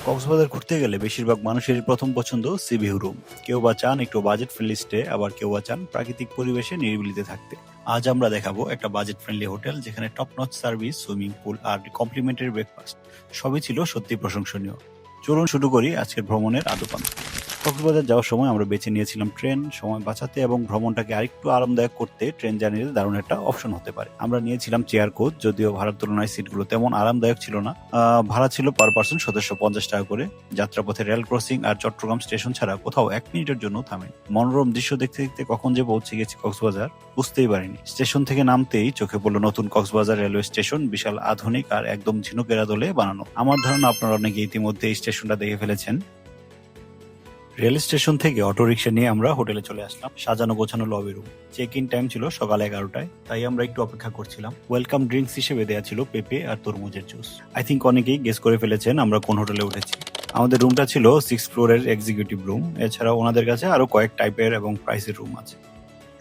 কক্সবাজার ঘুরতে গেলে বেশিরভাগ মানুষেরই প্রথম পছন্দ সি ভিউ রুম। কেউ বা চান একটু বাজেট ফ্রেন্ডলি স্টে, আবার কেউ বা চান প্রাকৃতিক পরিবেশে নিরিবিলিতে থাকতে। আজ আমরা দেখাবো একটা বাজেট ফ্রেন্ডলি হোটেল যেখানে top notch service, swimming pool আর কমপ্লিমেন্টারি ব্রেকফাস্ট সবই ছিল সত্যি প্রশংসনীয়। চলুন শুরু করি আজকের ভ্রমণের আদ্যপান্ত। কক্সবাজার যাওয়ার সময় আমরা বেছে নিয়েছিলাম ট্রেন। সময় বাঁচাতে এবং ভ্রমণটাকে আরেকটু আরামদায়ক করতে ট্রেন জার্নিতে দারুণ একটা অপশন হতে পারে। আমরা নিয়েছিলাম চেয়ার কোচ, যদিও ভাড়ার তুলনায় সিটগুলো তেমন আরামদায়ক ছিল না। ভাড়া ছিল পার পার্সন 750 টাকা করে। যাত্রাপথে রেল ক্রসিং আর চট্টগ্রাম স্টেশন ছাড়া কোথাও 1 মিনিটের জন্য থামেনি। মনোরম দৃশ্য দেখতে দেখতে কখন যে পৌঁছে গেছি কক্সবাজার বুঝতেই পারিনি। স্টেশন থেকে নামতেই চোখে পড়লো নতুন কক্সবাজার রেলওয়ে স্টেশন, বিশাল আধুনিক আর একদম ঝিনুকের আদলে বানানো। আমার ধারণা আপনারা অনেকে ইতিমধ্যে এই স্টেশনটা দেখে ফেলেছেন। রেল স্টেশন থেকে অটোরিকশা নিয়ে আমরা হোটেলে চলে আসলাম। সাজানো গোছানো lobby room. Check in time ছিল সকাল 11টায়, তাই আমরা একটু অপেক্ষা করছিলাম। ওয়েলকাম ড্রিঙ্কস হিসেবে দেয়া ছিল পেঁপে আর তরমুজের জুস। আই থিঙ্ক অনেকেই গেস করে ফেলেছেন আমরা কোন হোটেলে উঠেছি। আমাদের রুমটা ছিল 6 ফ্লোরের এক্সিকিউটিভ রুম। এছাড়া ওনাদের কাছে আরো কয়েক টাইপের এবং প্রাইসের রুম আছে।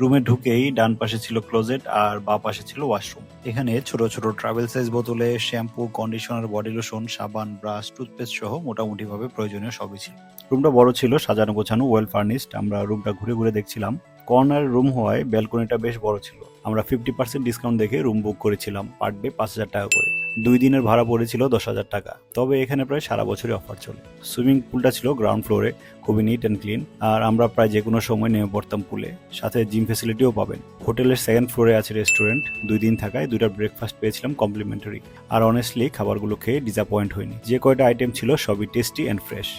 রুমে ঢুকেই ডান পাশে ছিল ক্লোজেট আর বাঁ পাশে ছিল ওয়াশরুম। এখানে ছোট ছোট ট্রাভেল সাইজ বোতলে শ্যাম্পু, কন্ডিশনার, বডি লোশন, সাবান, ব্রাশ, টুথপেস্ট সহ মোটামুটি ভাবে প্রয়োজনীয় সবই ছিল। রুমটা বড় ছিল, সাজানো গোছানো, ওয়েল ফার্নিশড। আমরা রুমটা ঘুরে ঘুরে দেখছিলাম। কর্নার রুম হওয়ায় ব্যালকনিটা বেশ বড় ছিল। আমরা 50% ডিসকাউন্ট দেখে রুম বুক করেছিলাম। পার ডে 5,000 টাকা করে। 2 দিনের ভাড়া পড়েছিল 10,000 টাকা। তবে এখানে প্রায় সারা বছরই অফার চলে। সুইমিং পুলটা ছিল গ্রাউন্ড ফ্লোরে, খুবই নিট অ্যান্ড ক্লিন। আর আমরা প্রায় যে কোনো সময় নেমে পড়তাম পুলে। সাথে জিম ফেসিলিটিও পাবেন। হোটেলের সেকেন্ড ফ্লোরে আছে রেস্টুরেন্ট। 2 দিন থাকায় 2টা ব্রেকফাস্ট পেয়েছিলাম কমপ্লিমেন্টারি। আর অনেস্টলি খাবারগুলো খেয়ে ডিসঅ্যাপয়েন্ট হয়নি। যে কয়টা আইটেম ছিল সবই টেস্টি অ্যান্ড ফ্রেশ।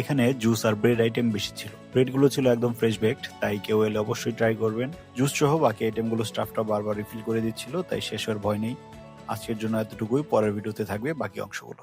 এখানে জুস আর ব্রেড আইটেম বেশি ছিল। ব্রেডগুলো ছিল একদম ফ্রেশ বেকড, তাই কেউ এলে অবশ্যই ট্রাই করবেন। জুস সহ বাকি আইটেমগুলো স্টাফটা বারবার রিফিল করে দিচ্ছিল, তাই শেষ হওয়ার ভয় নেই। আজকের জন্য এতটুকুই। পরের ভিডিওতে থাকবে বাকি অংশগুলো।